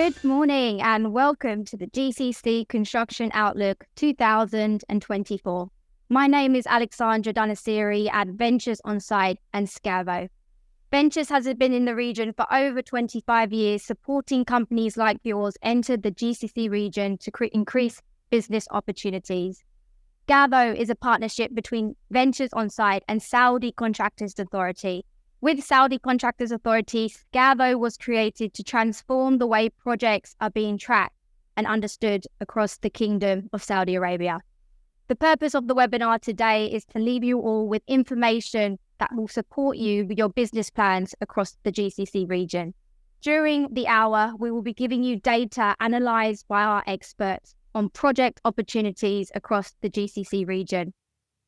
Good morning and welcome to the GCC Construction Outlook 2024. My name is Alexandra Danasiri at Ventures Onsite and Scavo. Ventures has been in the region for over 25 years, supporting companies like yours enter the GCC region to increase business opportunities. Scavo is a partnership between Ventures Onsite and Saudi Contractors Authority. With Saudi Contractors Authority, Scavo was created to transform the way projects are being tracked and understood across the Kingdom of Saudi Arabia. The purpose of the webinar today is to leave you all with information that will support you with your business plans across the GCC region. During the hour, we will be giving you data analysed by our experts on project opportunities across the GCC region,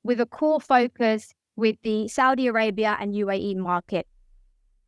with a core focus with the Saudi Arabia and UAE market.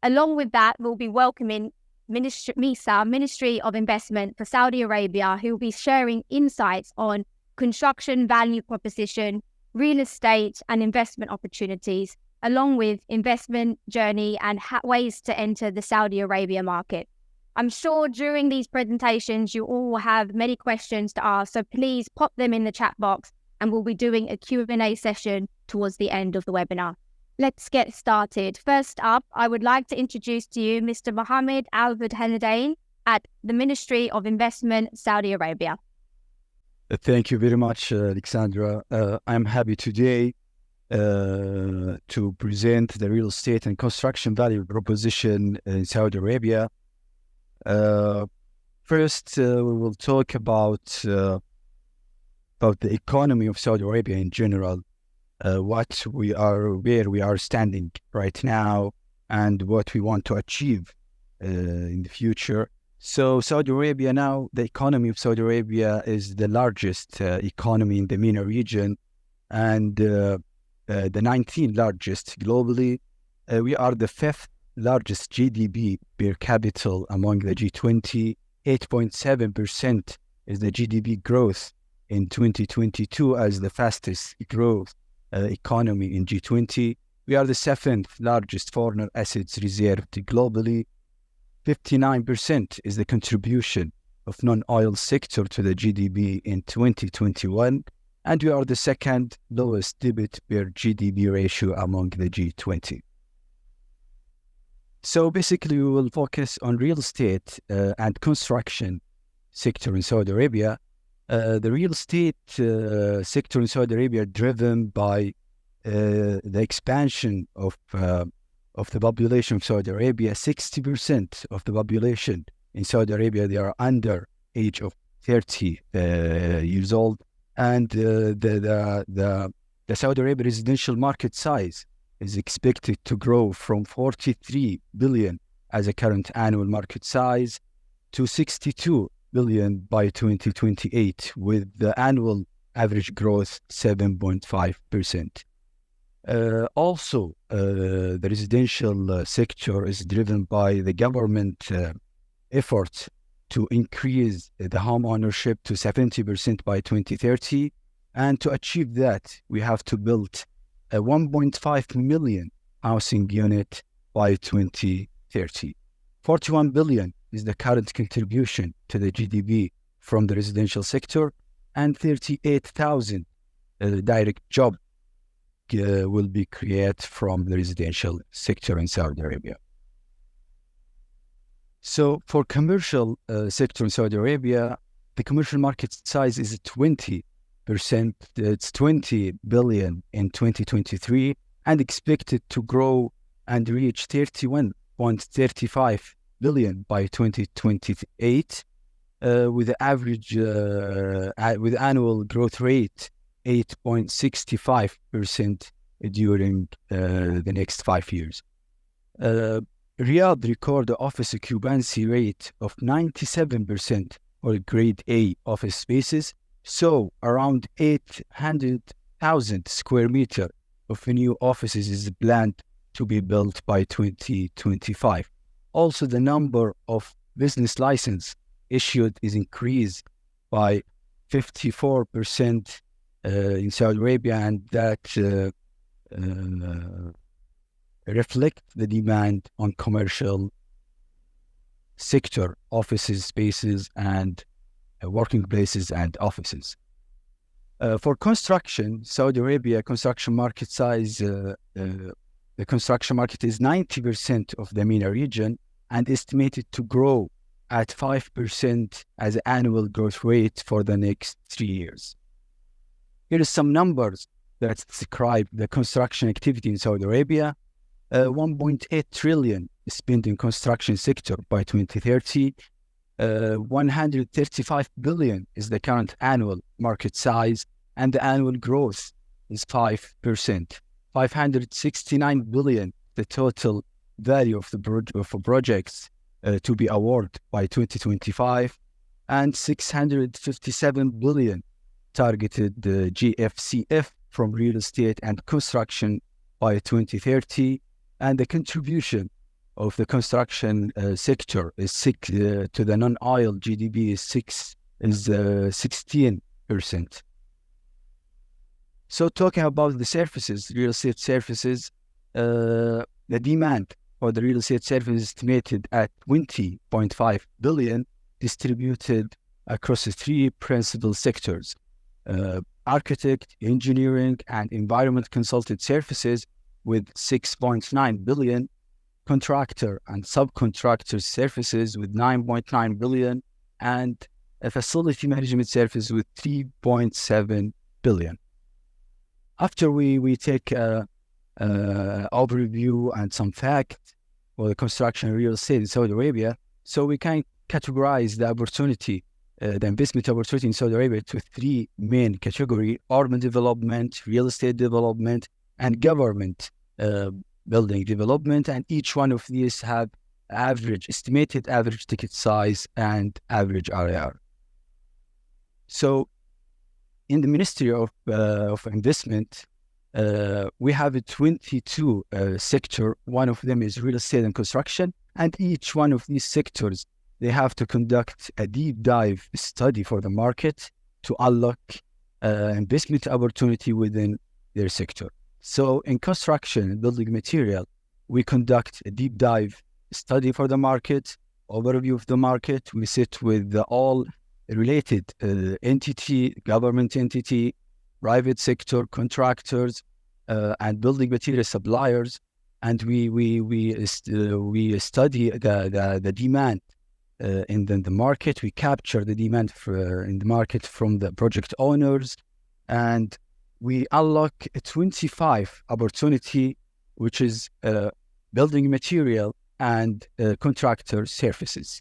Along with that, we'll be welcoming MISA, Ministry of Investment for Saudi Arabia, who will be sharing insights on construction value proposition, real estate and investment opportunities, along with investment journey and ways to enter the Saudi Arabia market. I'm sure during these presentations, you all will have many questions to ask, so please pop them in the chat box and we'll be doing a Q&A session towards the end of the webinar. Let's get started. First up, I would like to introduce to you Mr. Mohammed Al-Budhanadain at the Ministry of Investment, Saudi Arabia. Thank you very much, Alexandra. I'm happy today to present the real estate and construction value proposition in Saudi Arabia. First, we will talk about the economy of Saudi Arabia in general, where we are standing right now, and what we want to achieve in the future. So Saudi Arabia now, the economy of Saudi Arabia is the largest economy in the MENA region, and the 19th largest globally. We are the 5th largest GDP per capita among the G20. 8.7% is the GDP growth in 2022 as the fastest growth economy in G20. We are the 7th largest foreign assets reserved globally. 59% is the contribution of non-oil sector to the GDP in 2021. And we are the 2nd lowest debt per GDP ratio among the G20. So basically, we will focus on real estate and construction sector in Saudi Arabia. The real estate sector in Saudi Arabia driven by the expansion of the population of Saudi Arabia. 60% of the population in Saudi Arabia, they are under age of 30 years old. And the Saudi Arabia residential market size is expected to grow from 43 billion as a current annual market size to 62 billion by 2028, with the annual average growth 7.5%. Also, the residential sector is driven by the government efforts to increase the home ownership to 70% by 2030. And to achieve that, we have to build a 1.5 million housing unit by 2030. 41 billion is the current contribution to the GDP from the residential sector, and 38,000 direct jobs will be created from the residential sector in Saudi Arabia. So for commercial sector in Saudi Arabia, the commercial market size is 20%. It's 20 billion in 2023 and expected to grow and reach 31.35 billion by 2028, with the average with annual growth rate 8.65% during the next 5 years. Riyadh record the office occupancy rate of 97% for grade A office spaces, so around 800,000 square meter of new offices is planned to be built by 2025. Also, the number of business license issued is increased by 54% in Saudi Arabia, and that reflect the demand on commercial sector, offices, spaces, and working places and offices. For construction, Saudi Arabia construction market size, the construction market is 90% of the MENA region and estimated to grow at 5% as an annual growth rate for the next 3 years. Here are some numbers that describe the construction activity in Saudi Arabia. 1.8 trillion spent in construction sector by 2030. 135 billion is the current annual market size, and the annual growth is 5%. 569 billion, the total value of the projects to be awarded by 2025, and 657 billion targeted GFCF from real estate and construction by 2030, and the contribution of the construction sector is to the non-oil GDP is 16%. So talking about the services, real estate services, the demand for the real estate service is estimated at 20.5 billion, distributed across the three principal sectors: architect, engineering, and environment consultant services with 6.9 billion, contractor and subcontractor services with 9.9 billion, and a facility management service with 3.7 billion. After we take an overview and some facts for the construction and real estate in Saudi Arabia, so we can categorize the opportunity, the investment opportunity in Saudi Arabia to three main categories: urban development, real estate development, and government building development. And each one of these have estimated average ticket size and average IRR. So in the Ministry of Investment, we have 22 sectors. One of them is real estate and construction, and each one of these sectors, they have to conduct a deep dive study for the market to unlock investment opportunity within their sector. So in construction and building material, we conduct a deep dive study for the market, overview of the market. We sit with all related entity, government entity, private sector, contractors, and building material suppliers, and we study the demand in the market. We capture the demand in the market from the project owners, and we unlock a 25 opportunity, which is building material and contractor services.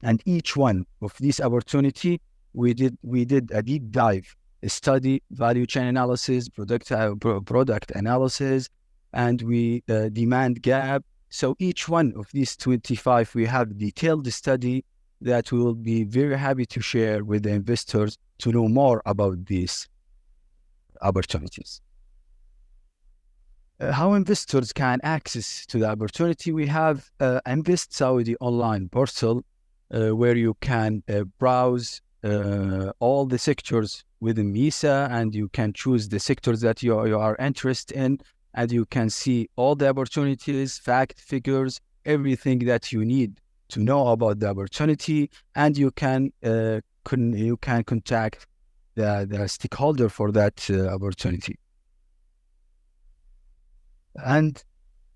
And each one of these opportunity, we did a deep dive study, value chain analysis, product analysis, and we demand gap. So each one of these 25, we have detailed study that we will be very happy to share with the investors to know more about these opportunities. How investors can access to the opportunity? We have Invest Saudi online portal where you can browse all the sectors within MISA, and you can choose the sectors that you are interested in, and you can see all the opportunities, fact, figures, everything that you need to know about the opportunity, and you can contact the stakeholder for that opportunity. And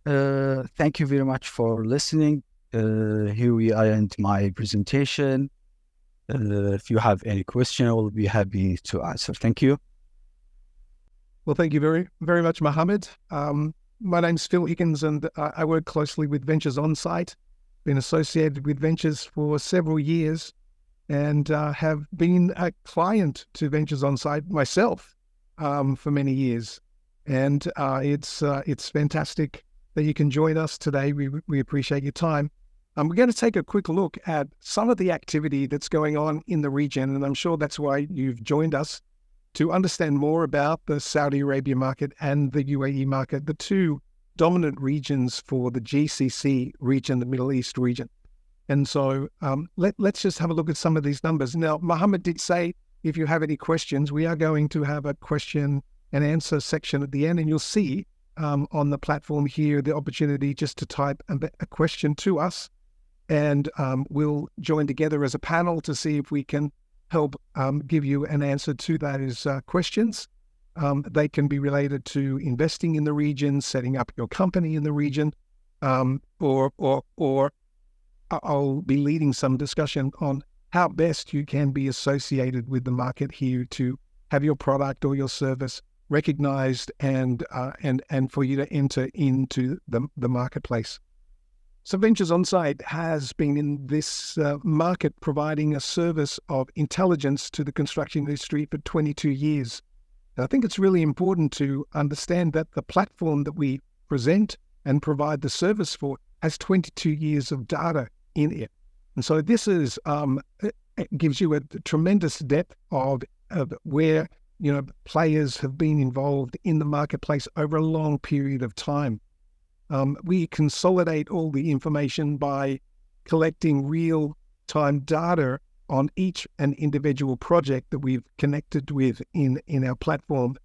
thank you very much for listening. Here I end my presentation. If you have any question, I will be happy to answer. Thank you. Well, thank you very, very much, Mohammed. My name's Phil Higgins, and I work closely with Ventures Onsite. Been associated with Ventures for several years, and have been a client to Ventures Onsite myself for many years. And it's fantastic that you can join us today. We appreciate your time. We're going to take a quick look at some of the activity that's going on in the region, and I'm sure that's why you've joined us, to understand more about the Saudi Arabia market and the UAE market, the two dominant regions for the GCC region, the Middle East region. And so let's just have a look at some of these numbers. Now, Mohammed did say, if you have any questions, we are going to have a question and answer section at the end, and you'll see on the platform here the opportunity just to type a question to us. and we'll join together as a panel to see if we can help give you an answer to those questions. They can be related to investing in the region, setting up your company in the region, or I'll be leading some discussion on how best you can be associated with the market here to have your product or your service recognized and for you to enter into the marketplace. So Ventures Onsite has been in this market providing a service of intelligence to the construction industry for 22 years. And I think it's really important to understand that the platform that we present and provide the service for has 22 years of data in it. And so this is it gives you a tremendous depth of where players have been involved in the marketplace over a long period of time. We consolidate all the information by collecting real-time data on each and individual project that we've connected with in our platform.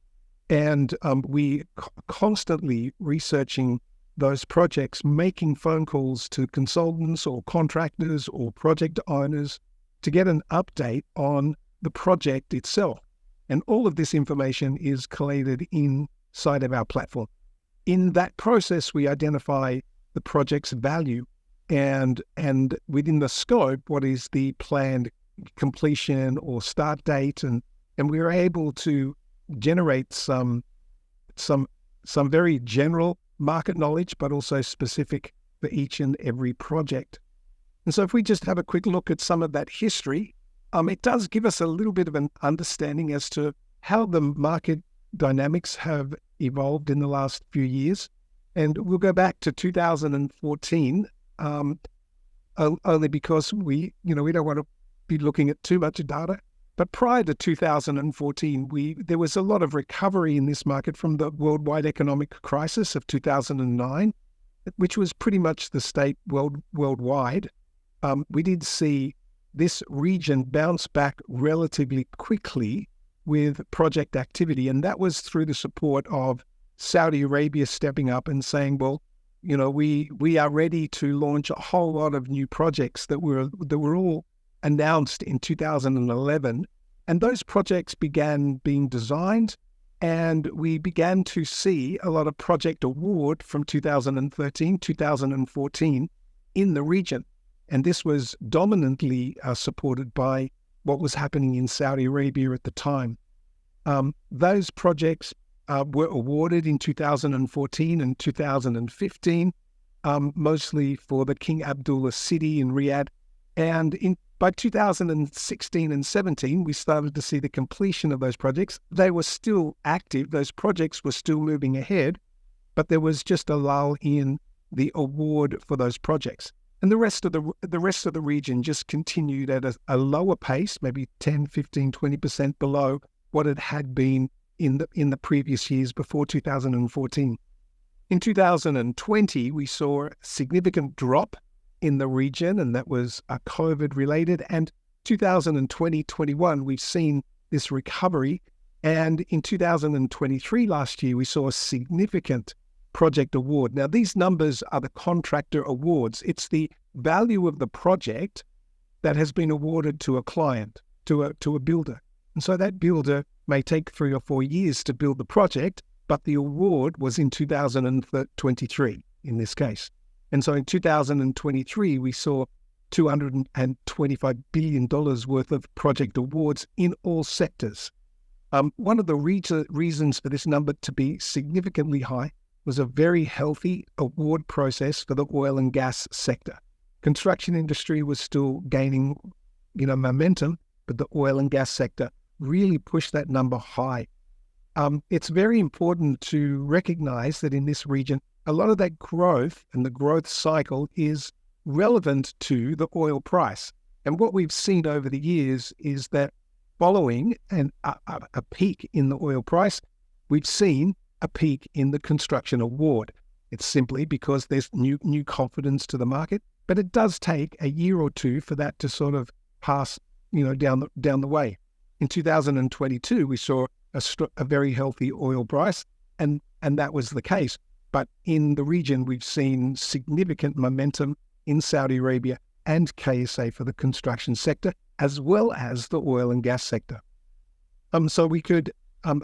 And we constantly researching those projects, making phone calls to consultants or contractors or project owners to get an update on the project itself. And all of this information is collated inside of our platform. In that process, we identify the project's value and within the scope, what is the planned completion or start date, and we're able to generate some very general market knowledge, but also specific for each and every project. And so if we just have a quick look at some of that history, it does give us a little bit of an understanding as to how the market dynamics have evolved in the last few years. And we'll go back to 2014, only because we don't want to be looking at too much data. But prior to 2014, there was a lot of recovery in this market from the worldwide economic crisis of 2009, which was pretty much the state worldwide. We did see this region bounce back relatively quickly with project activity, and that was through the support of Saudi Arabia stepping up and saying, well, we are ready to launch a whole lot of new projects that were all announced in 2011, and those projects began being designed, and we began to see a lot of project award from 2013, 2014 in the region. And this was dominantly supported by what was happening in Saudi Arabia at the time. Those projects were awarded in 2014 and 2015, mostly for the King Abdullah City in Riyadh. And by 2016 and 17, we started to see the completion of those projects. They were still active. Those projects were still moving ahead, but there was just a lull in the award for those projects. And the rest of the region just continued at a lower pace, maybe 10, 15, 20% below what it had been in the previous years before 2014. In 2020, we saw a significant drop in the region, and that was COVID related. And 2020-21, we've seen this recovery. And in 2023, last year, we saw a significant project award. Now, these numbers are the contractor awards. It's the value of the project that has been awarded to a client, to a builder. And so that builder may take 3 or 4 years to build the project, but the award was in 2023 in this case. And so in 2023, we saw $225 billion worth of project awards in all sectors. One of the reasons for this number to be significantly high was a very healthy award process for the oil and gas sector. Construction industry was still gaining, momentum, but the oil and gas sector really pushed that number high. It's very important to recognize that in this region, a lot of that growth and the growth cycle is relevant to the oil price. And what we've seen over the years is that following a peak in the oil price, we've seen a peak in the construction award. It's simply because there's new confidence to the market, but it does take a year or two for that to sort of pass, down the way. In 2022, we saw a very healthy oil price, and that was the case. But in the region, we've seen significant momentum in Saudi Arabia and KSA for the construction sector, as well as the oil and gas sector. So we could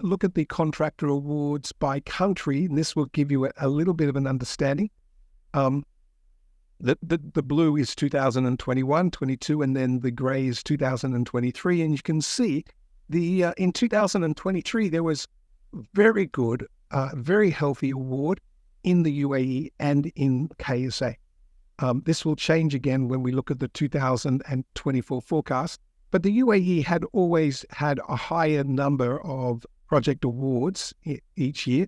look at the contractor awards by country, and this will give you a little bit of an understanding. The blue is 2021, 22, and then the grey is 2023. And you can see in 2023, there was very good, very healthy award in the UAE and in KSA. This will change again when we look at the 2024 forecast. But the UAE had always had a higher number of project awards each year,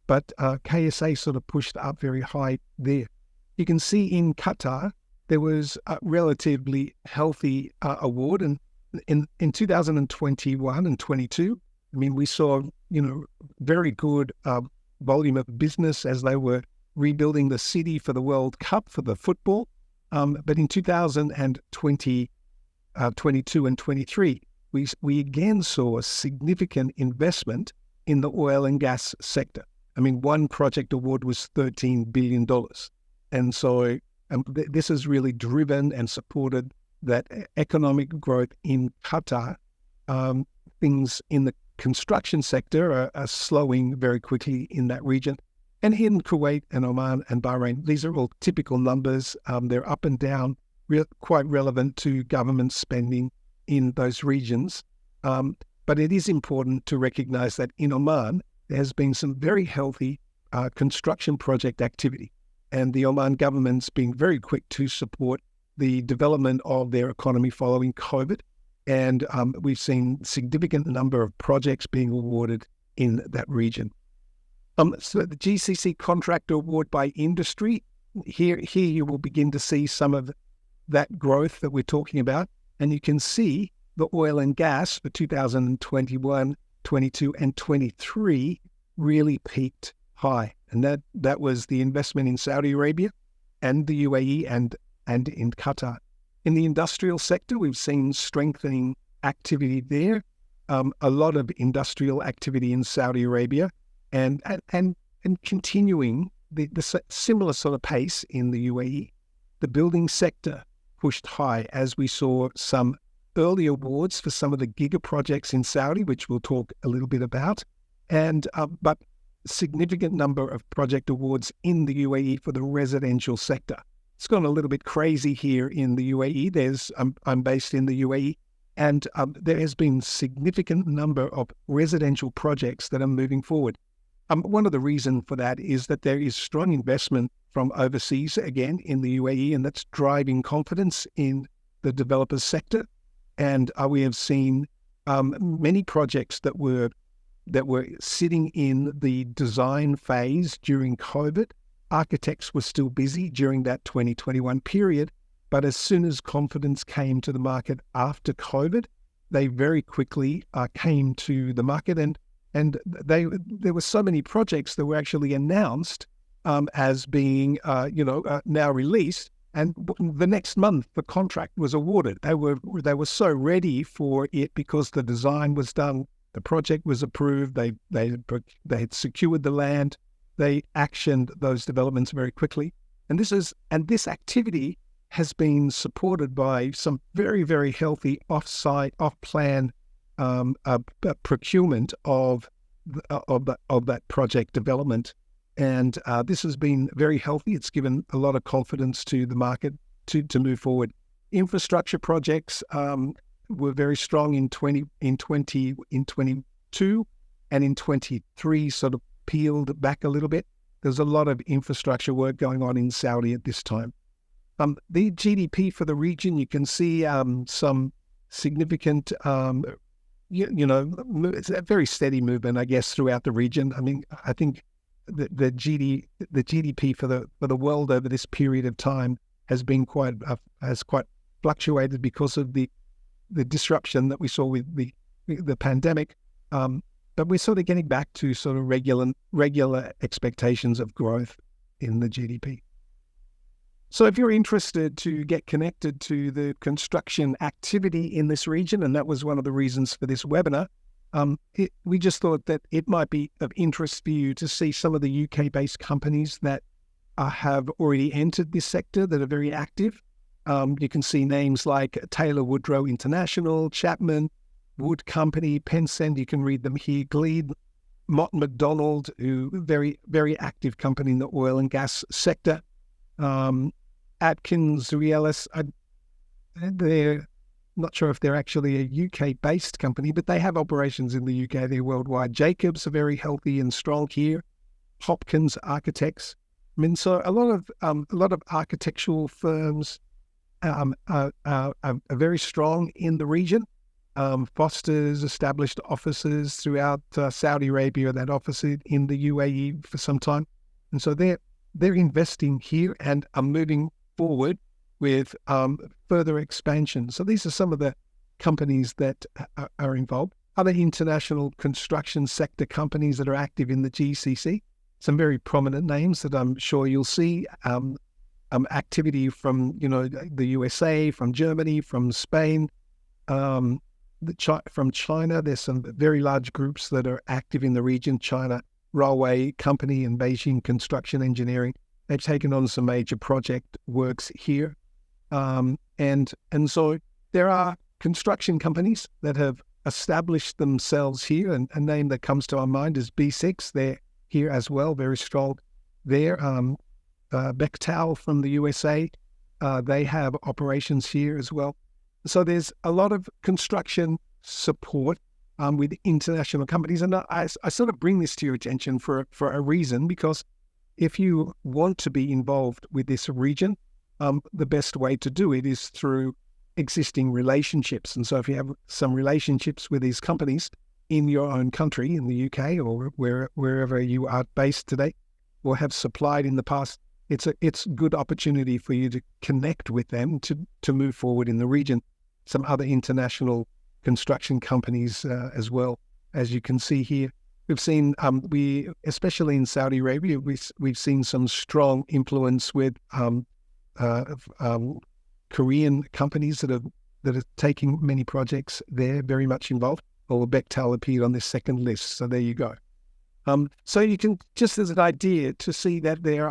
but KSA sort of pushed up very high there. You can see in Qatar, there was a relatively healthy award. And in 2021 and 22, I mean, we saw, very good volume of business as they were rebuilding the city for the World Cup for the football. But in 2020, 22 and 23, we again saw a significant investment in the oil and gas sector. I mean, one project award was $13 billion. And so this has really driven and supported that economic growth in Qatar. Things in the construction sector are slowing very quickly in that region. And in Kuwait and Oman and Bahrain, these are all typical numbers. They're up and down, quite relevant to government spending in those regions. But it is important to recognize that in Oman, there has been some very healthy construction project activity. And the Oman government's been very quick to support the development of their economy following COVID. And we've seen significant number of projects being awarded in that region. So the GCC contractor award by industry, here you will begin to see some of that growth that we're talking about. And you can see the oil and gas for 2021, 22, and 23 really peaked high. And that was the investment in Saudi Arabia and the UAE and in Qatar. In the industrial sector, we've seen strengthening activity there, a lot of industrial activity in Saudi Arabia, and continuing the similar sort of pace in the UAE. The building sector pushed high as we saw some early awards for some of the Giga projects in Saudi, which we'll talk a little bit about, but significant number of project awards in the UAE for the residential sector. It's gone a little bit crazy here in the UAE. I'm based in the UAE, and there has been significant number of residential projects that are moving forward. One of the reasons for that is that there is strong investment from overseas, again, in the UAE, and that's driving confidence in the developers sector. And we have seen many projects that were sitting in the design phase during COVID. Architects were still busy during that 2021 period, but as soon as confidence came to the market after COVID, they very quickly came to the market, and there were so many projects that were actually announced as being now released, and the next month the contract was awarded. They were so ready for it because the design was done, the project was approved, they had secured the land. They actioned those developments very quickly. And this activity has been supported by some very, very healthy off-site, off-plan procurement of that project development. And this has been very healthy. It's given a lot of confidence to the market to move forward. Infrastructure projects were very strong in 22, and in 23 sort of peeled back a little bit. There's a lot of infrastructure work going on in Saudi at this time. The GDP for the region, you can see some significant, it's a very steady movement, I guess, throughout the region. I mean, I think the GDP for the world over this period of time has been quite fluctuated because of the disruption that we saw with the pandemic. But we're sort of getting back to sort of regular expectations of growth in the GDP. So if you're interested to get connected to the construction activity in this region, and that was one of the reasons for this webinar, we just thought that it might be of interest for you to see some of the UK-based companies that have already entered this sector that are very active. You can see names like Taylor Woodrow International, Chapman, Wood Company, Pensend, you can read them here, Gleed, Mott MacDonald, who very, very active company in the oil and gas sector. Atkins, Realis, they're not sure if they're actually a UK-based company, but they have operations in the UK. They're worldwide. Jacobs are very healthy and strong here. Hopkins Architects. I mean, so a lot of architectural firms are very strong in the region. Foster's established offices throughout Saudi Arabia, that office in the UAE for some time, and so they're investing here and are moving forward with further expansion. So these are some of the companies that are involved. Other international construction sector companies that are active in the GCC. Some very prominent names that I'm sure you'll see. Activity from the USA, from Germany, from Spain, from China. There's some very large groups that are active in the region. China Railway Company and Beijing Construction Engineering. They've taken on some major project works here, and so there are construction companies that have established themselves here. And a name that comes to our mind is B6. They're here as well, very strong there. Bechtel from the USA, they have operations here as well. So there's a lot of construction support with international companies. And I sort of bring this to your attention for a reason, because if you want to be involved with this region, the best way to do it is through existing relationships. And so if you have some relationships with these companies in your own country, in the UK or wherever you are based today, or have supplied in the past, it's a good opportunity for you to connect with them to move forward in the region. Some other international construction companies as well, as you can see here. We've seen, especially in Saudi Arabia, we've seen some strong influence with Korean companies that are taking many projects there, very much involved. Well, Bechtel appeared on this second list, so there you go. So you can, just as an idea, to see that there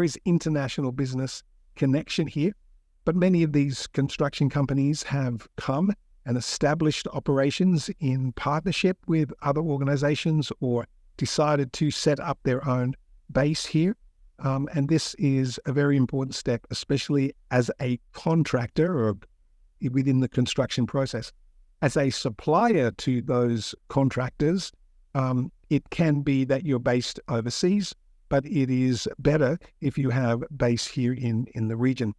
is international business connection here, but many of these construction companies have come and established operations in partnership with other organizations or decided to set up their own base here. And this is a very important step, especially as a contractor or within the construction process. As a supplier to those contractors, it can be that you're based overseas, but it is better if you have base here in the region.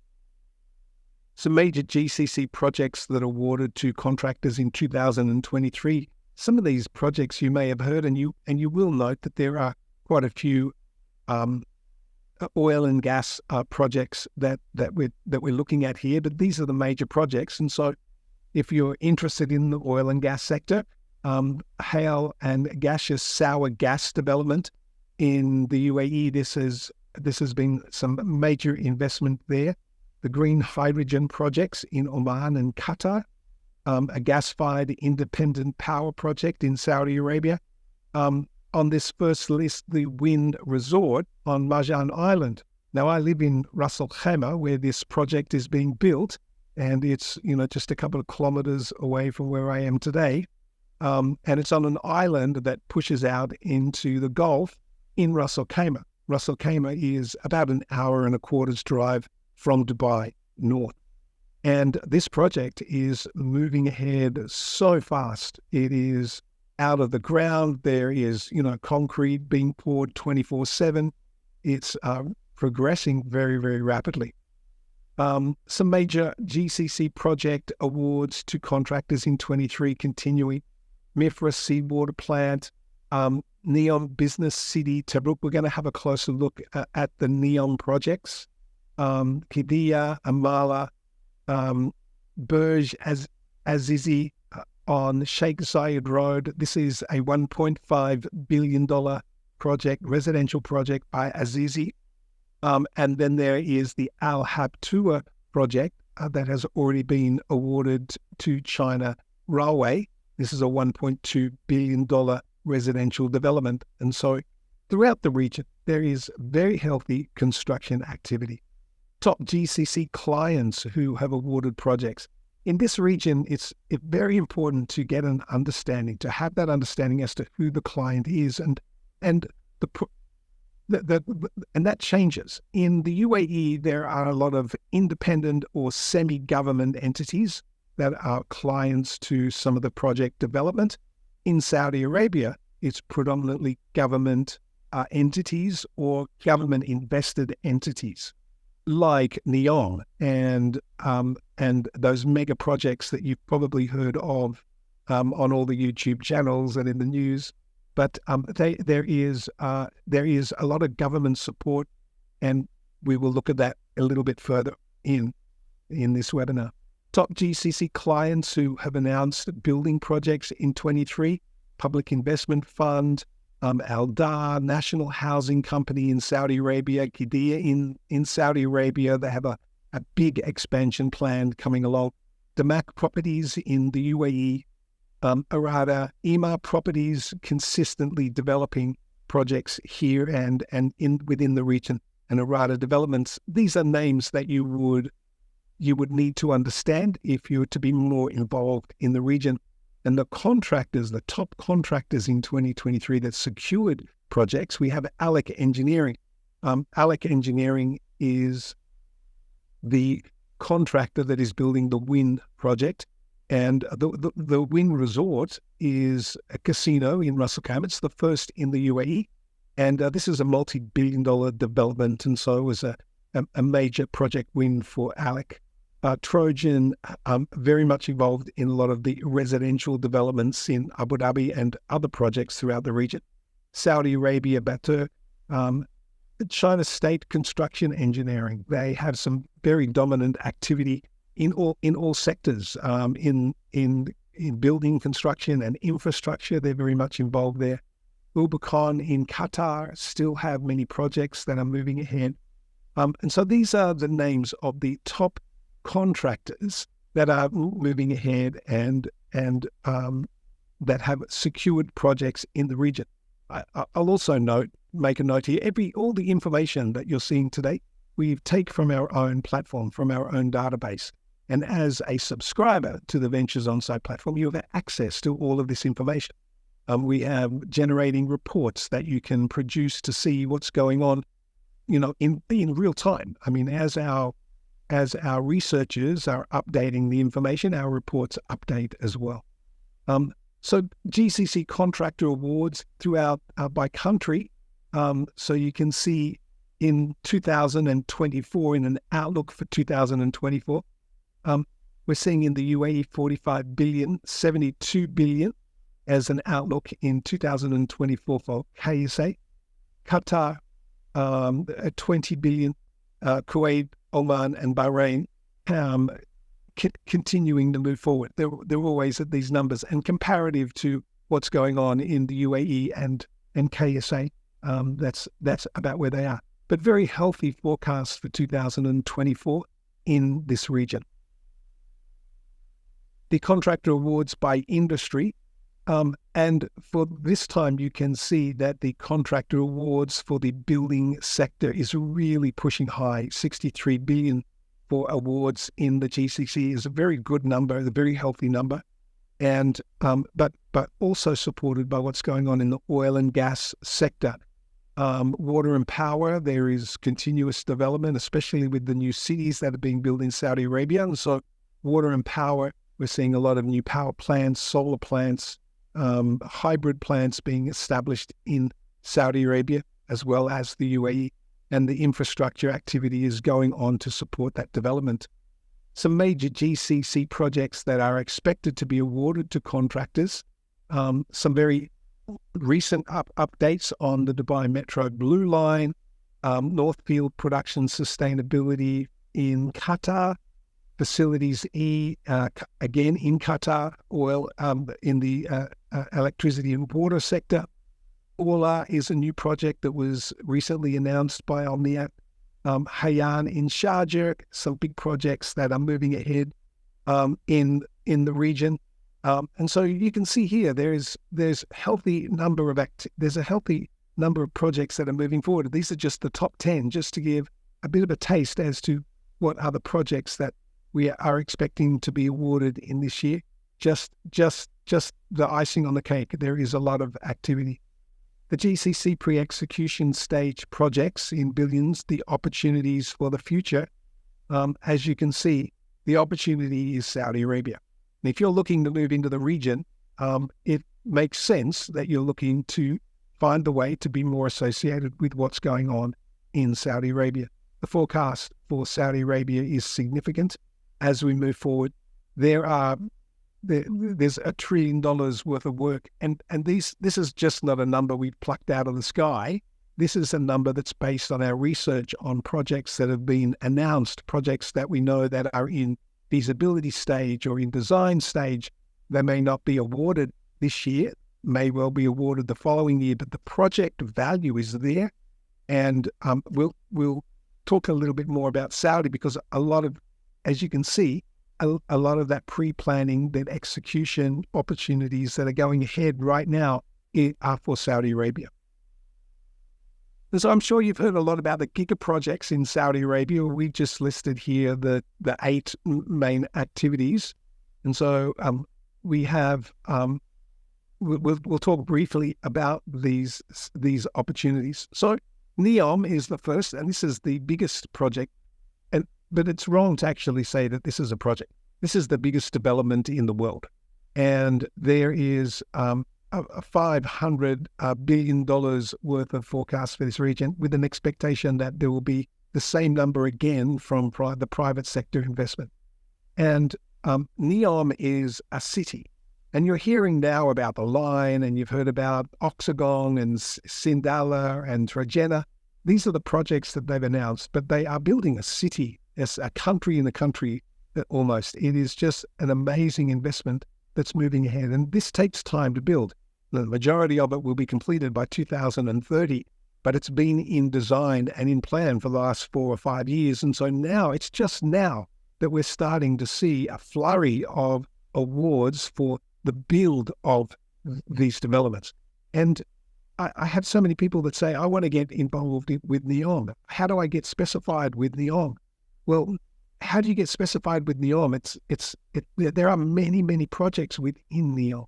Some major GCC projects that are awarded to contractors in 2023. Some of these projects you may have heard, and you will note that there are quite a few oil and gas projects that we're looking at here. But these are the major projects, and so if you're interested in the oil and gas sector, Hale and gaseous sour gas development in the UAE, this has been some major investment there. The green hydrogen projects in Oman and Qatar, a gas-fired independent power project in Saudi Arabia. On this first list, the wind resort on Marjan Island. Now, I live in Ras Al Khaimah, where this project is being built, and it's just a couple of kilometers away from where I am today. And it's on an island that pushes out into the Gulf in Ras Al Khaimah. Ras Al Khaimah is about an hour and a quarter's drive from Dubai north. And this project is moving ahead so fast. It is out of the ground. There is, concrete being poured 24/7. It's progressing very, very rapidly. Some major GCC project awards to contractors in 23 continuing. Mifra Seawater Plant, Neom Business City, Tabruk. We're going to have a closer look at the Neom projects. Qiddiya, Amala, Burj Azizi on Sheikh Zayed Road. This is a $1.5 billion project, residential project by Azizi. And then there is the Al Habtua project that has already been awarded to China Railway. This is a $1.2 billion residential development. And so throughout the region, there is very healthy construction activity. top GCC clients who have awarded projects. In this region, it's very important to get an understanding, to have that understanding as to who the client is, and that changes. In the UAE, there are a lot of independent or semi-government entities that are clients to some of the project development. In Saudi Arabia, it's predominantly government entities or government-invested entities like Neom and those mega projects that you've probably heard of on all the YouTube channels and in the news. But there is a lot of government support, and we will look at that a little bit further in this webinar. Top GCC clients who have announced building projects in 23: Public Investment Fund, Al Dar, National Housing Company in Saudi Arabia, Qiddiya in Saudi Arabia. They have a big expansion plan coming along. Damac Properties in the UAE, Arada, Ema Properties consistently developing projects here and within the region, and Arada Developments. These are names that you would need to understand if you were to be more involved in the region. And the contractors, the top contractors in 2023 that secured projects, we have Alec Engineering. Alec Engineering is the contractor that is building the Wynn project. And the Wynn Resort is a casino in Ras Al Khaimah. It's the first in the UAE. And this is a multi-billion-dollar development. And so it was a major project win for Alec. Trojan, very much involved in a lot of the residential developments in Abu Dhabi and other projects throughout the region. Saudi Arabia, Batur, China State Construction Engineering. They have some very dominant activity in all sectors, in building construction and infrastructure. They're very much involved there. Ubicon in Qatar still have many projects that are moving ahead. And so these are the names of the top contractors that are moving ahead and that have secured projects in the region. I'll also make a note here, all the information that you're seeing today, we take from our own platform, from our own database. And as a subscriber to the Ventures Onsite platform, you have access to all of this information. We have generating reports that you can produce to see what's going on, in real time. I mean, as our researchers are updating the information, our reports update as well. So GCC contractor awards throughout by country. So you can see in 2024, in an outlook for 2024, we're seeing in the UAE 45 billion, 72 billion as an outlook in 2024 for KSA. Qatar, 20 billion, Kuwait, Oman and Bahrain continuing to move forward. They're always at these numbers, and comparative to what's going on in the UAE and KSA, that's about where they are. But very healthy forecasts for 2024 in this region. The contractor awards by industry. And for this time, you can see that the contractor awards for the building sector is really pushing high. 63 billion for awards in the GCC is a very good number, a very healthy number. And but also supported by what's going on in the oil and gas sector. Water and power, there is continuous development, especially with the new cities that are being built in Saudi Arabia. And so water and power, we're seeing a lot of new power plants, solar plants, hybrid plants being established in Saudi Arabia as well as the UAE, and the infrastructure activity is going on to support that development. Some major GCC projects that are expected to be awarded to contractors. Some very recent updates on the Dubai Metro Blue Line, Northfield Production Sustainability in Qatar, Facilities E, again in Qatar, oil in the electricity and water sector. Ola is a new project that was recently announced by Alniat. Hayyan in Sharjah, some big projects that are moving ahead in the region. And so you can see here there's a healthy number of projects that are moving forward. These are just the top 10, just to give a bit of a taste as to what are the projects that we are expecting to be awarded in this year. Just the icing on the cake. There is a lot of activity. The GCC pre-execution stage projects in billions, the opportunities for the future. As you can see, the opportunity is Saudi Arabia. And if you're looking to move into the region, it makes sense that you're looking to find the way to be more associated with what's going on in Saudi Arabia. The forecast for Saudi Arabia is significant as we move forward. There's $1 trillion worth of work, and this is just not a number we've plucked out of the sky. This is a number that's based on our research on projects that have been announced, projects that we know that are in feasibility stage or in design stage. They may not be awarded this year, may well be awarded the following year, but the project value is there. And we'll talk a little bit more about Saudi, because a lot of, as you can see, a lot of that pre-planning, that execution opportunities that are going ahead right now are for Saudi Arabia. And so I'm sure you've heard a lot about the Giga projects in Saudi Arabia. We've just listed here the 8 main activities. And so we have, we'll talk briefly about these opportunities. So Neom is the first, and this is the biggest project. But it's wrong to actually say that this is a project. This is the biggest development in the world. And there is a $500 billion worth of forecast for this region, with an expectation that there will be the same number again from the private sector investment. And Neom is a city. And you're hearing now about the Line, and you've heard about Oxagon and Sindala and Trojena. These are the projects that they've announced, but they are building a city. It's a country in the country, almost. It is just an amazing investment that's moving ahead. And this takes time to build. The majority of it will be completed by 2030, but it's been in design and in plan for the last 4 or 5 years. And so now, it's just now that we're starting to see a flurry of awards for the build of these developments. And I have so many people that say, I want to get involved with Neom. How do I get specified with Neom? Well, how do you get specified with Neom? There are many, many projects within Neom.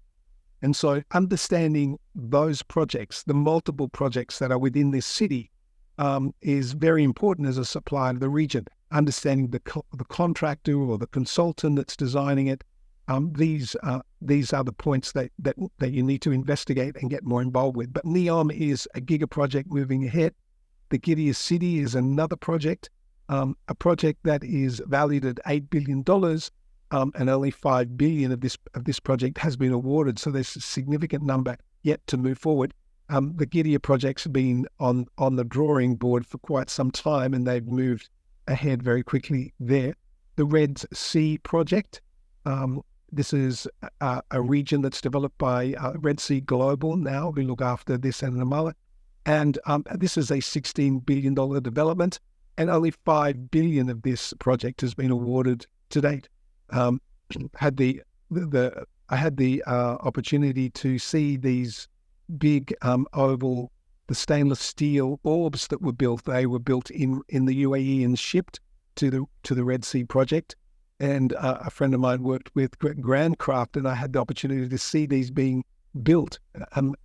And so understanding those projects, the multiple projects that are within this city, is very important as a supplier to the region. Understanding the contractor or the consultant that's designing it. These are the points that you need to investigate and get more involved with. But Neom is a Giga project moving ahead. The Qiddiya City is another project. A project that is valued at $8 billion, and only $5 billion of this project has been awarded. So there's a significant number yet to move forward. The Qiddiya project's been on the drawing board for quite some time, and they've moved ahead very quickly there. The Red Sea project, this is a region that's developed by Red Sea Global now, who look after this and Ramallah. And this is a $16 billion development. And only $5 billion of this project has been awarded to date. I had the opportunity to see these big oval, the stainless steel orbs that were built. They were built in the UAE and shipped to the Red Sea project. And a friend of mine worked with Grandcraft, and I had the opportunity to see these being built.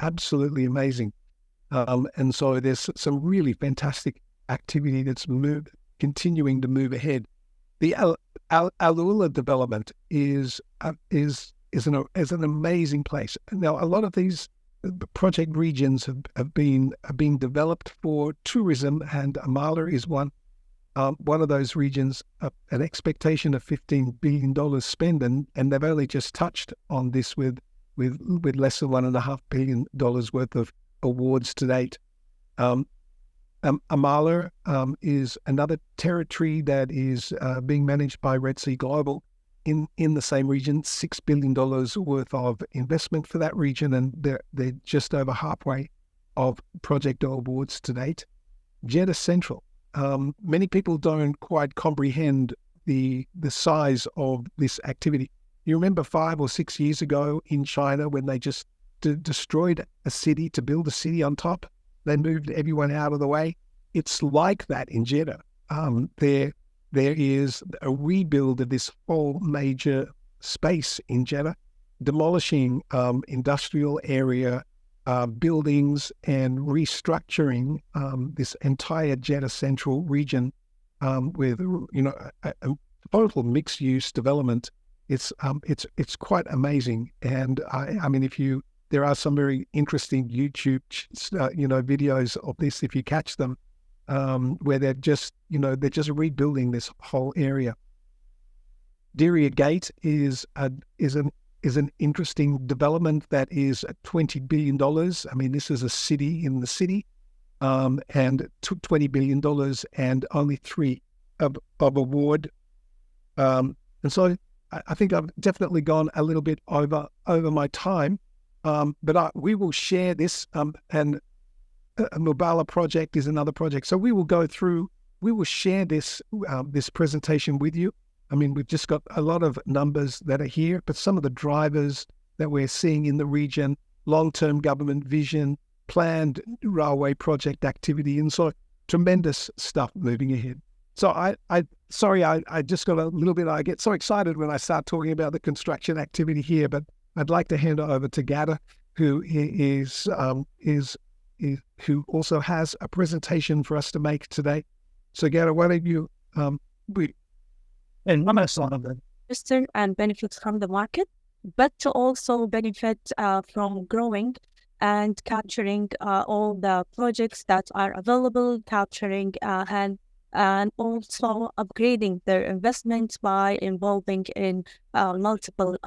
Absolutely amazing. And so there's some really fantastic activity that's continuing to move ahead. The Al Ula development is an amazing place. Now, a lot of these project regions have been developed for tourism, and Amala is one of those regions. An expectation of $15 billion spend, and they've only just touched on this with less than $1.5 billion worth of awards to date. Amala is another territory that is being managed by Red Sea Global in the same region, $6 billion worth of investment for that region, and they're just over halfway of project awards to date. Jeddah Central. Many people don't quite comprehend the size of this activity. You remember 5 or 6 years ago in China when they just destroyed a city to build a city on top? They moved everyone out of the way. It's like that in Jeddah. They're there is a rebuild of this whole major space in Jeddah, demolishing industrial area, buildings, and restructuring this entire Jeddah Central region with a total mixed-use development. It's quite amazing, and I mean, there are some very interesting YouTube videos of this if you catch them, where they're just rebuilding this whole area. Diriyah Gate is an interesting development that is at $20 billion. I mean, this is a city in the city, and took $20 billion and only 3 of award. And so I think I've definitely gone a little bit over my time, but we will share this, and Mubala project is another project. So we will share this presentation with you. I mean, we've just got a lot of numbers that are here, but some of the drivers that we're seeing in the region, long-term government vision, planned railway project activity, and so tremendous stuff moving ahead. So I just got a little bit, I get so excited when I start talking about the construction activity here, but I'd like to hand it over to Gada, who who also has a presentation for us to make today. So Gada, why don't you and register and benefit from the market, but to also benefit from growing and capturing all the projects that are available, capturing and also upgrading their investments by involving in multiple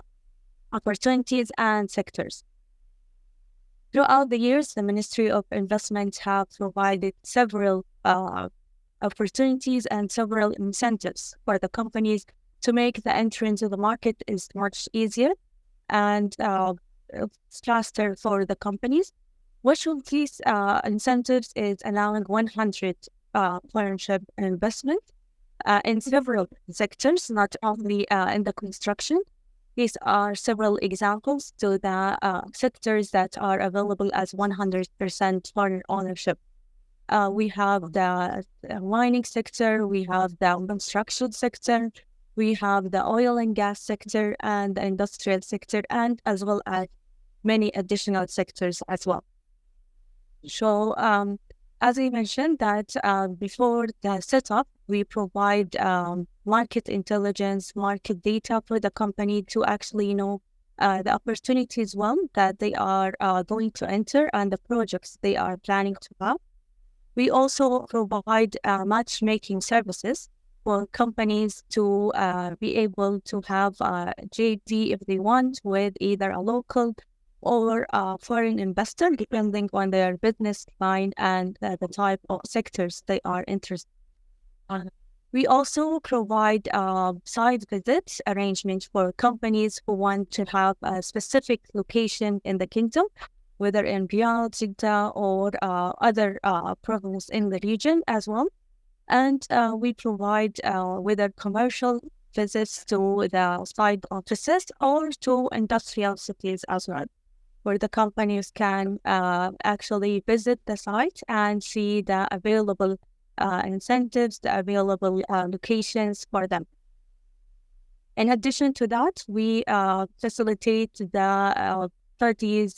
opportunities and sectors. Throughout the years, the Ministry of Investment have provided several opportunities and several incentives for the companies to make the entry into the market is much easier and faster for the companies. Which of these incentives is allowing 100 partnership investment in several sectors, not only in the construction. These are several examples to the sectors that are available as 100% partner ownership. We have the mining sector, we have the construction sector, we have the oil and gas sector and the industrial sector, and as well as many additional sectors as well. So as I mentioned that before the setup, we provide market intelligence, market data for the company to actually know the opportunities that they are going to enter and the projects they are planning to have. We also provide matchmaking services for companies to be able to have JD if they want with either a local or a foreign investor, depending on their business line and the type of sectors they are interested in. We also provide site visits arrangements for companies who want to have a specific location in the kingdom, whether in Riyadh, Giga, or other provinces in the region as well. And we provide whether commercial visits to the site offices or to industrial cities as well, where the companies can actually visit the site and see the available incentives, the available locations for them. In addition to that, we facilitate the studies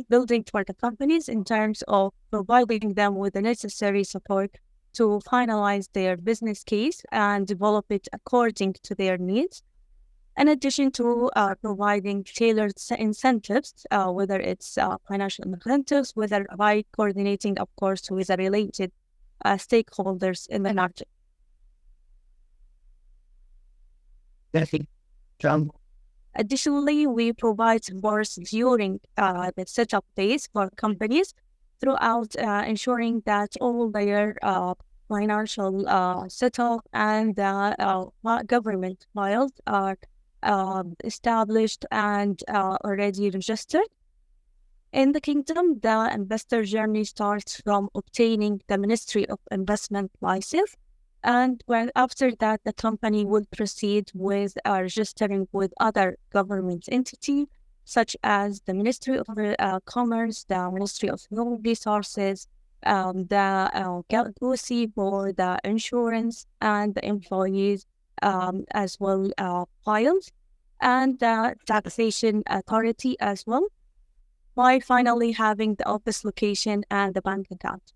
building for the companies in terms of providing them with the necessary support to finalize their business case and develop it according to their needs. In addition to providing tailored incentives, whether it's financial incentives, whether by coordinating, of course, with the related stakeholders in the market. Additionally, we provide support during the setup phase for companies throughout ensuring that all their financial setup and government files are established and already registered. In the kingdom, the investor journey starts from obtaining the Ministry of Investment license, and after that, the company will proceed with registering with other government entities, such as the Ministry of Commerce, the Ministry of Human Resources, the GUSI for the insurance and the employees as well files, and the taxation authority as well, while finally having the office location and the bank account.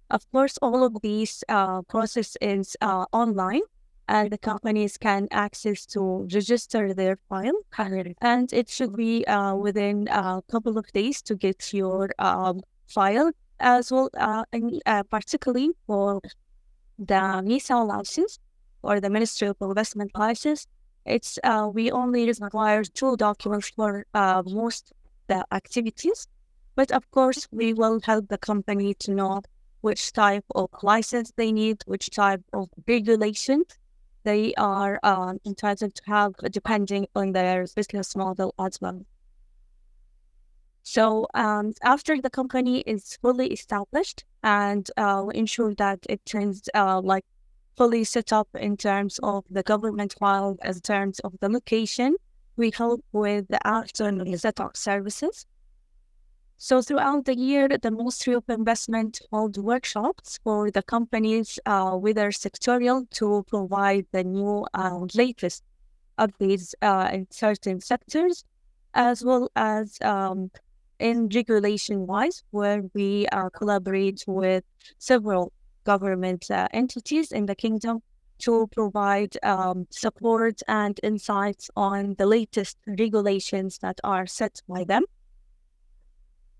Of course, all of these process is online, and the companies can access to register their file, and it should be within a couple of days to get your file as well, and particularly for the NISA license or the Ministry of Investment license. It's we only require 2 documents for most the activities, but of course we will help the company to know which type of license they need, which type of regulation they are entitled to have, depending on their business model as well. So after the company is fully established and we ensure that it is like fully set up in terms of the government file, in terms of the location, we help with the after setup services. So throughout the year, the Ministry of Investment hold workshops for the companies, whether sectorial, to provide the new latest updates in certain sectors, as well as in regulation-wise, where we collaborate with several government entities in the kingdom to provide support and insights on the latest regulations that are set by them,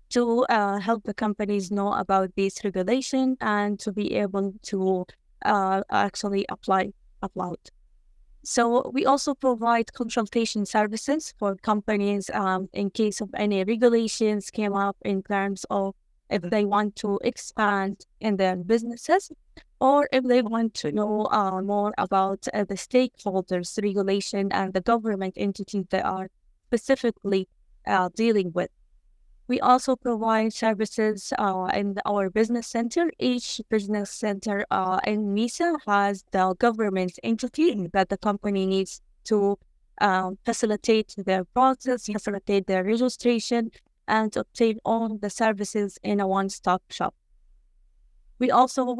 to help the companies know about this regulation and to be able to actually apply it. So we also provide consultation services for companies in case of any regulations came up in terms of if they want to expand in their businesses, or if they want to know more about the stakeholders regulation and the government entities they are specifically dealing with. We also provide services in our business center. Each business center in NISA has the government entity that the company needs to facilitate their process, facilitate their registration, and obtain all the services in a one-stop shop. We also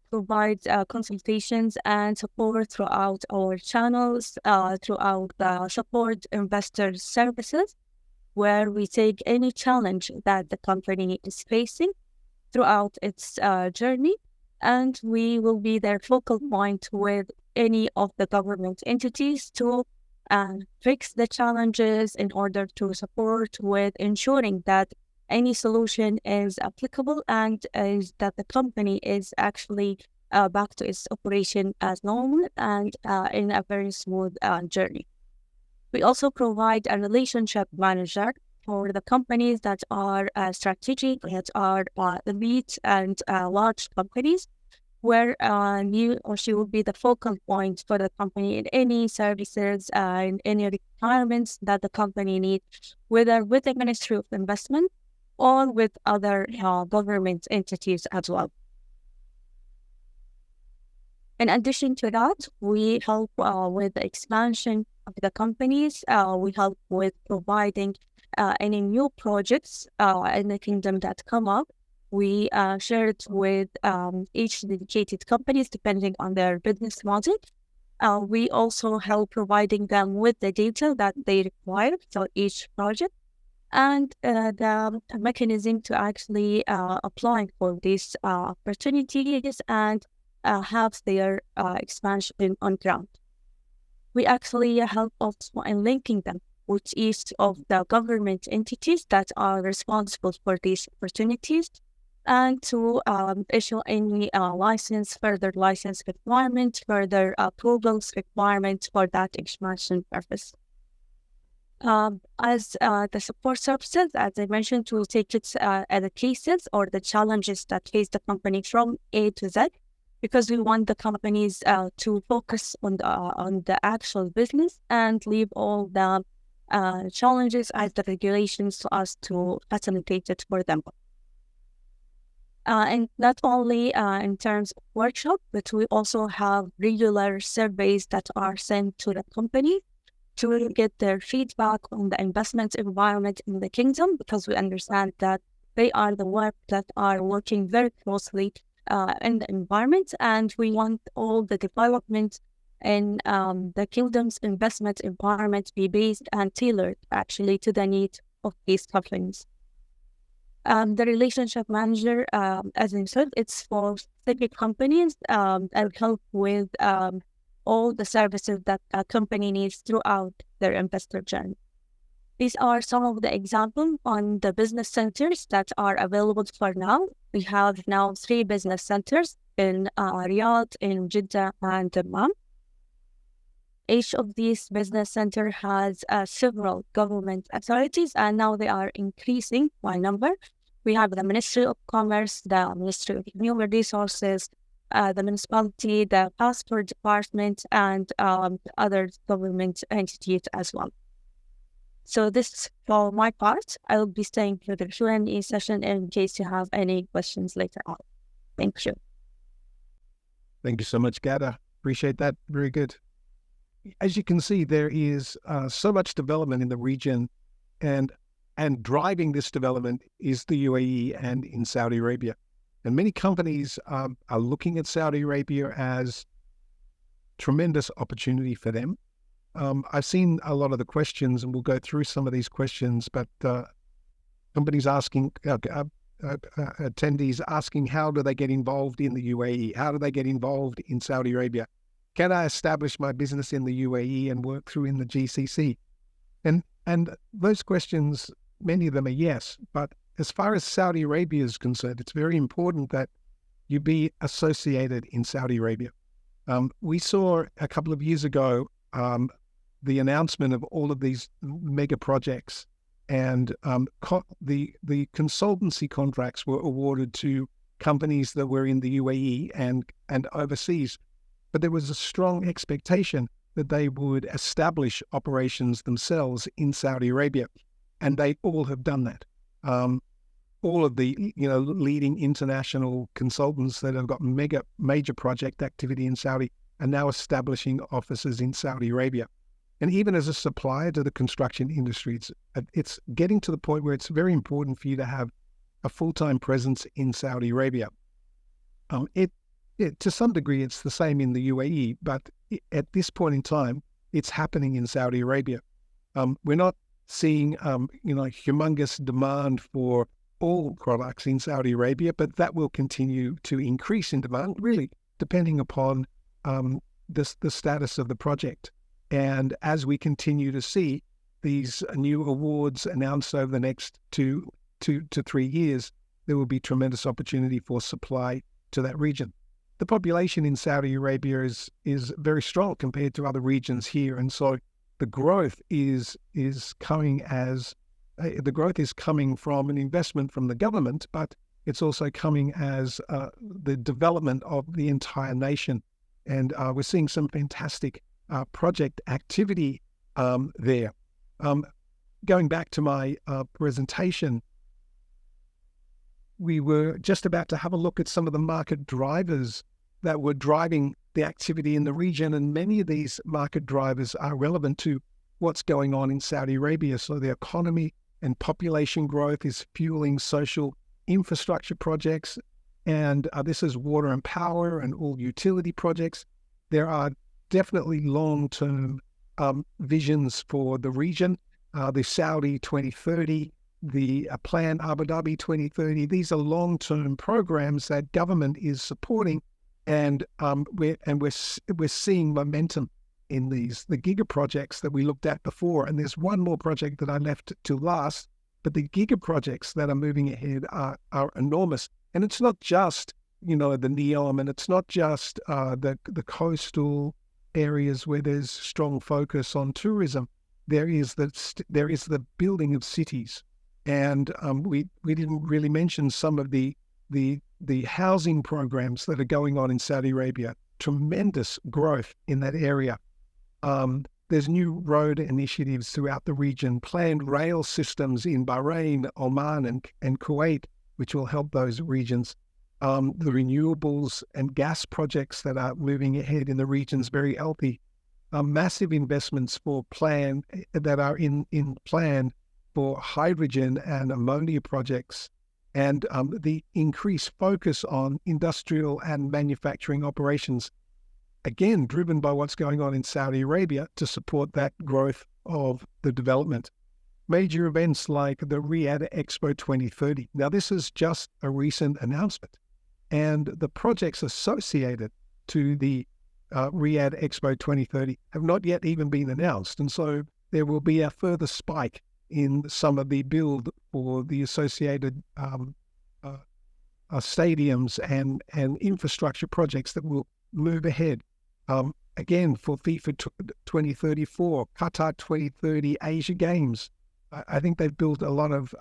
provide consultations and support throughout our channels, throughout the support investor services, where we take any challenge that the company is facing throughout its journey, and we will be their focal point with any of the government entities to fix the challenges in order to support with ensuring that any solution is applicable and is that the company is actually back to its operation as normal and in a very smooth journey. We also provide a relationship manager for the companies that are strategic, that are elite and large companies, where he or she will be the focal point for the company in any services and any requirements that the company needs, whether with the Ministry of Investment or with other government entities as well. In addition to that, we help with the expansion of the companies. We help with providing any new projects in the kingdom that come up. We share it with each dedicated companies depending on their business model. We also help providing them with the data that they require for each project and the mechanism to actually apply for these opportunities and have their expansion on ground. We actually help also in linking them with each of the government entities that are responsible for these opportunities, and to issue any further license requirement, further approvals requirements for that expansion purpose. As the support services, as I mentioned, we'll take it at the cases or the challenges that face the company from A to Z, because we want the companies to focus on the actual business and leave all the challenges as the regulations to us to facilitate it for them. And not only in terms of workshop, but we also have regular surveys that are sent to the company to get their feedback on the investment environment in the kingdom, because we understand that They are the ones that are working very closely in the environment, and we want all the development in the kingdom's investment environment to be based and tailored actually to the needs of these companies. The relationship manager, as I said, it's for specific companies and help with all the services that a company needs throughout their investor journey. These are some of the examples on the business centers that are available for now. We have now 3 business centers in Riyadh, in Jeddah, and Dammam. Each of these business centers has several government authorities, and now they are increasing by number. We have the Ministry of Commerce, the Ministry of Human Resources, the municipality, the passport department, and other government entities as well. So this for my part. I will be staying for the Q&A session in case you have any questions later on. Thank you. Thank you so much, Gada. Appreciate that. Very good. As you can see, there is so much development in the region, and driving this development is the UAE and in Saudi Arabia. And many companies are looking at Saudi Arabia as tremendous opportunity for them. I've seen a lot of the questions, and we'll go through some of these questions, but companies asking, attendees asking, how do they get involved in the UAE? How do they get involved in Saudi Arabia? Can I establish my business in the UAE and work through in the GCC? And those questions, many of them are yes, but as far as Saudi Arabia is concerned, it's very important that you be associated in Saudi Arabia. We saw a couple of years ago the announcement of all of these mega projects, and the consultancy contracts were awarded to companies that were in the UAE and overseas. But there was a strong expectation that they would establish operations themselves in Saudi Arabia, and they all have done that. All of the leading international consultants that have got major project activity in Saudi are now establishing offices in Saudi Arabia. And even as a supplier to the construction industry, it's getting to the point where it's very important for you to have a full-time presence in Saudi Arabia. To some degree, it's the same in the UAE, but at this point in time, it's happening in Saudi Arabia. We're not seeing, humongous demand for all products in Saudi Arabia, but that will continue to increase in demand, really, depending upon the status of the project. And as we continue to see these new awards announced over the next 2 to 3 years, there will be tremendous opportunity for supply to that region. The population in Saudi Arabia is very strong compared to other regions here, and so the growth is coming from an investment from the government, but it's also coming as the development of the entire nation. And we're seeing some fantastic project activity there. Going back to my presentation, we were just about to have a look at some of the market drivers that were driving the activity in the region, and many of these market drivers are relevant to what's going on in Saudi Arabia. So the economy and population growth is fueling social infrastructure projects, and this is water and power and all utility projects. There are definitely long-term visions for the region. The Saudi 2030, the Plan Abu Dhabi 2030, these are long-term programs that government is supporting, and we're seeing momentum in these. The Giga projects that we looked at before, and there's one more project that I left to last, but the Giga projects that are moving ahead are enormous. And it's not just, the Neom, and it's not just the coastal areas where there's strong focus on tourism. There is the building of cities, and we didn't really mention some of the housing programs that are going on in Saudi Arabia. Tremendous growth in that area. There's new road initiatives throughout the region, planned rail systems in Bahrain, Oman, and Kuwait, which will help those regions. The renewables and gas projects that are moving ahead in the region is very healthy. Massive investments that are in plan for hydrogen and ammonia projects, and the increased focus on industrial and manufacturing operations, again, driven by what's going on in Saudi Arabia to support that growth of the development. Major events like the Riyadh Expo 2030. Now, this is just a recent announcement, and the projects associated to the Riyadh Expo 2030 have not yet even been announced. And so there will be a further spike in some of the build for the associated stadiums and infrastructure projects that will move ahead. Again, for FIFA 2034, Qatar 2030, Asia Games. I think they've built a lot of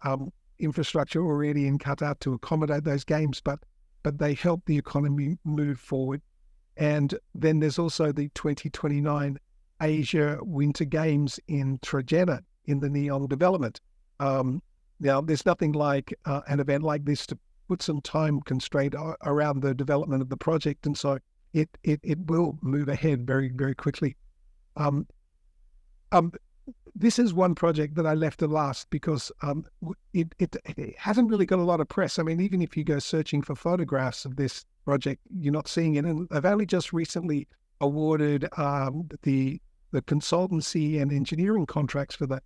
infrastructure already in Qatar to accommodate those games, but they help the economy move forward. And then there's also the 2029 Asia Winter Games in Trojena in the Neom development. Now, there's nothing like an event like this to put some time constraint around the development of the project, and so it will move ahead very, very quickly. This is one project that I left to last because it hasn't really got a lot of press. I mean, even if you go searching for photographs of this project, you're not seeing it. And I've only just recently awarded the consultancy and engineering contracts for the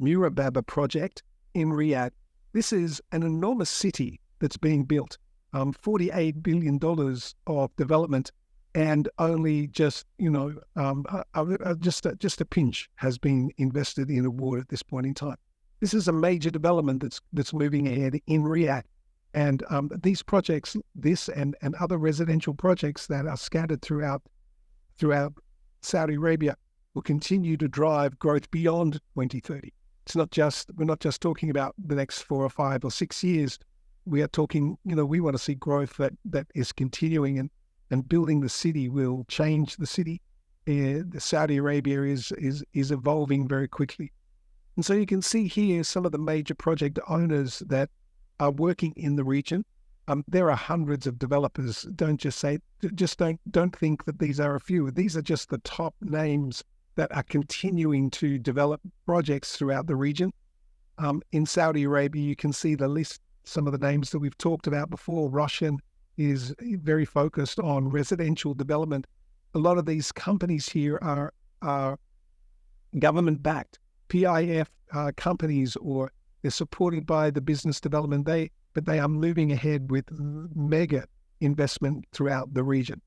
Murababa project in Riyadh. This is an enormous city that's being built, $48 billion of development, and only just just a pinch has been invested in award at this point in time. This is a major development that's moving ahead in Riyadh, and these projects, this and other residential projects that are scattered throughout Saudi Arabia, will continue to drive growth beyond 2030. We're not just talking about the next 4 or 5 or 6 years. We are talking, we want to see growth that is continuing, and building the city will change the city. Saudi Arabia is evolving very quickly. And so you can see here some of the major project owners that are working in the region. There are hundreds of developers. Don't think that these are a few. These are just the top names that are continuing to develop projects throughout the region. In Saudi Arabia, you can see the list, some of the names that we've talked about before. Russian is very focused on residential development. A lot of these companies here are government-backed, PIF companies, or they're supported by the business development. But they are moving ahead with mega investment throughout the region.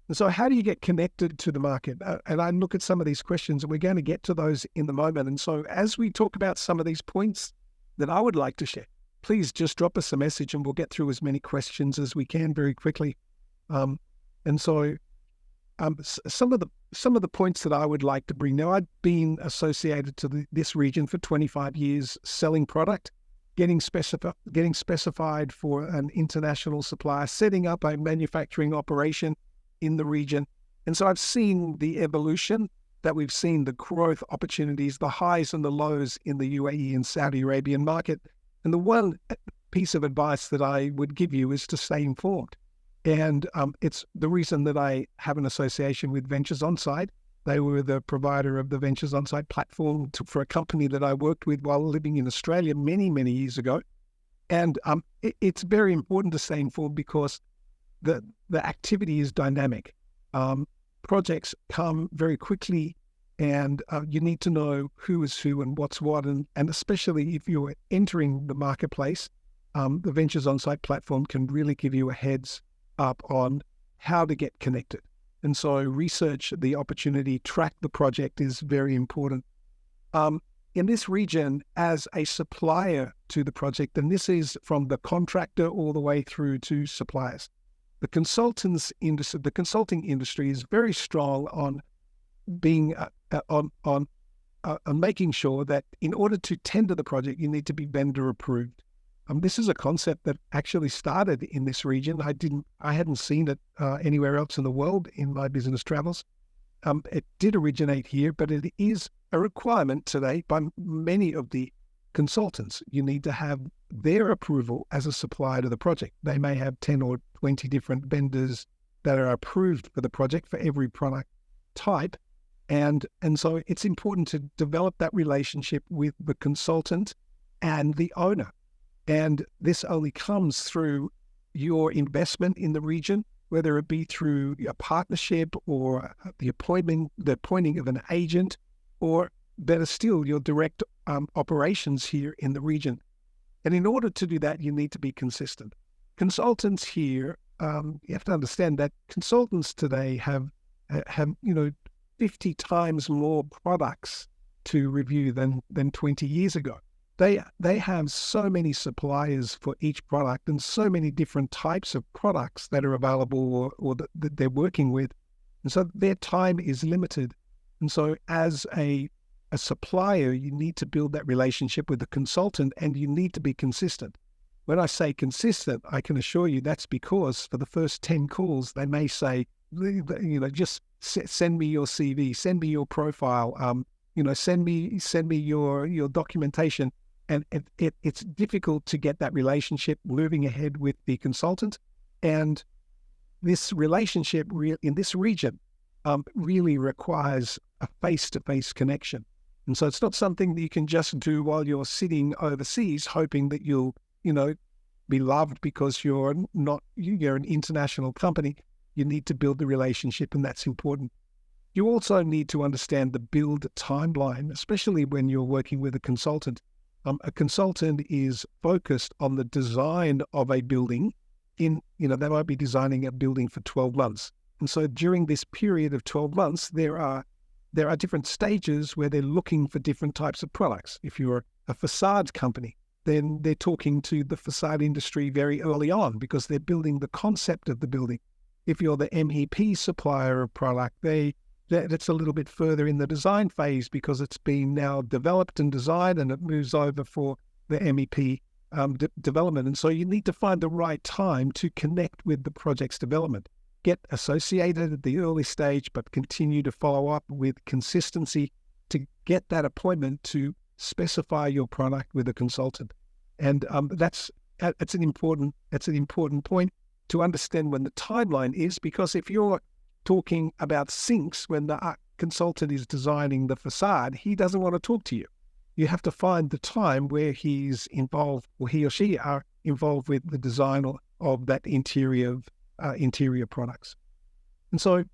And so how do you get connected to the market? And I look at some of these questions, and we're going to get to those in the moment. And so as we talk about some of these points that I would like to share, please just drop us a message and we'll get through as many questions as we can very quickly. And so some of the points that I would like to bring. Now, I've been associated to this region for 25 years, selling product, getting specified for an international supplier, setting up a manufacturing operation in the region. And so I've seen the evolution that we've seen, the growth opportunities, the highs and the lows in the UAE and Saudi Arabian market. And the one piece of advice that I would give you is to stay informed. And it's the reason that I have an association with Ventures Onsite. They were the provider of the Ventures Onsite platform for a company that I worked with while living in Australia many, many years ago. And it's very important to stay informed because the activity is dynamic. Projects come very quickly, and you need to know who is who and what's what. And especially if you're entering the marketplace, the Ventures Onsite platform can really give you a heads up on how to get connected. And so research the opportunity, track the project is very important. In this region, as a supplier to the project, and this is from the contractor all the way through to suppliers, the consulting industry is very strong on being on making sure that in order to tender the project, you need to be vendor approved. This is a concept that actually started in this region. I hadn't seen it anywhere else in the world in my business travels. It did originate here, but it is a requirement today by many of the consultants. You need to have their approval as a supplier to the project. They may have 10 or 20 different vendors that are approved for the project for every product type. And so it's important to develop that relationship with the consultant and the owner. And this only comes through your investment in the region, whether it be through a partnership or the appointing of an agent, or better still, your direct operations here in the region. And in order to do that, you need to be consistent. Consultants here, you have to understand that consultants today have 50 times more products to review than 20 years ago. They have so many suppliers for each product and so many different types of products that are available or that they're working with. And so their time is limited. And so as a supplier, you need to build that relationship with the consultant, and you need to be consistent. When I say consistent, I can assure you that's because for the first 10 calls, they may say, just send me your CV, send me your profile, send me your documentation. And it's difficult to get that relationship moving ahead with the consultant. And this relationship in this region really requires a face-to-face connection. And so it's not something that you can just do while you're sitting overseas, hoping that you'll, be loved because you're an international company. You need to build the relationship, and that's important. You also need to understand the build timeline, especially when you're working with a consultant. A consultant is focused on the design of a building. They might be designing a building for 12 months. And so during this period of 12 months, there are different stages where they're looking for different types of products. If you're a facade company, then they're talking to the facade industry very early on because they're building the concept of the building. If you're the MEP supplier of product, that's a little bit further in the design phase because it's been now developed and designed, and it moves over for the MEP development. And so you need to find the right time to connect with the project's development. Get associated at the early stage, but continue to follow up with consistency to get that appointment to specify your product with a consultant. And that's an important point to understand when the timeline is, because if you're talking about sinks when the consultant is designing the facade, he doesn't want to talk to you. You have to find the time where he's involved, or he or she are involved with the design of that interior products. And so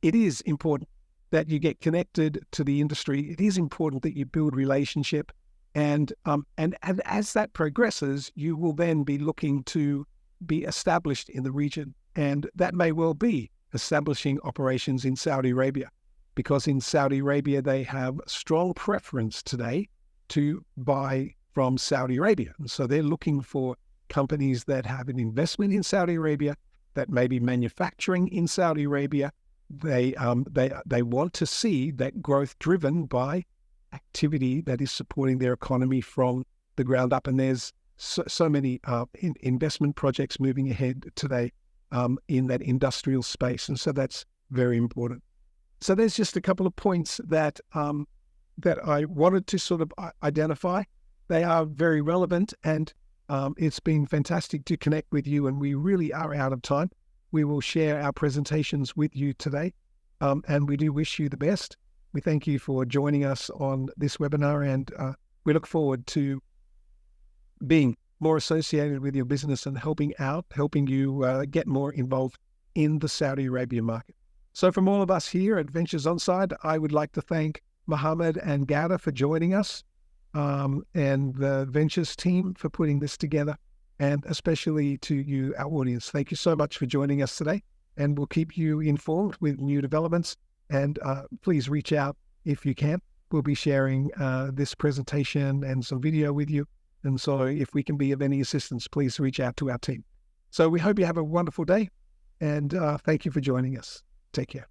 it is important that you get connected to the industry. It is important that you build relationship. And as that progresses, you will then be looking to be established in the region. And that may well be establishing operations in Saudi Arabia, because in Saudi Arabia, they have strong preference today to buy from Saudi Arabia. And so they're looking for companies that have an investment in Saudi Arabia, that may be manufacturing in Saudi Arabia. They want to see that growth driven by activity that is supporting their economy from the ground up. And there's so many investment projects moving ahead today in that industrial space. And so that's very important. So there's just a couple of points that I wanted to sort of identify. They are very relevant, and it's been fantastic to connect with you, and we really are out of time. We will share our presentations with you today, and we do wish you the best. We thank you for joining us on this webinar, and we look forward to being more associated with your business and helping you get more involved in the Saudi Arabia market. So from all of us here at Ventures Onsite, I would like to thank Mohammed and Gada for joining us, and the Ventures team for putting this together, and especially to you, our audience. Thank you so much for joining us today, and we'll keep you informed with new developments. And please reach out if you can. We'll be sharing this presentation and some video with you. And so if we can be of any assistance, please reach out to our team. So we hope you have a wonderful day, and thank you for joining us. Take care.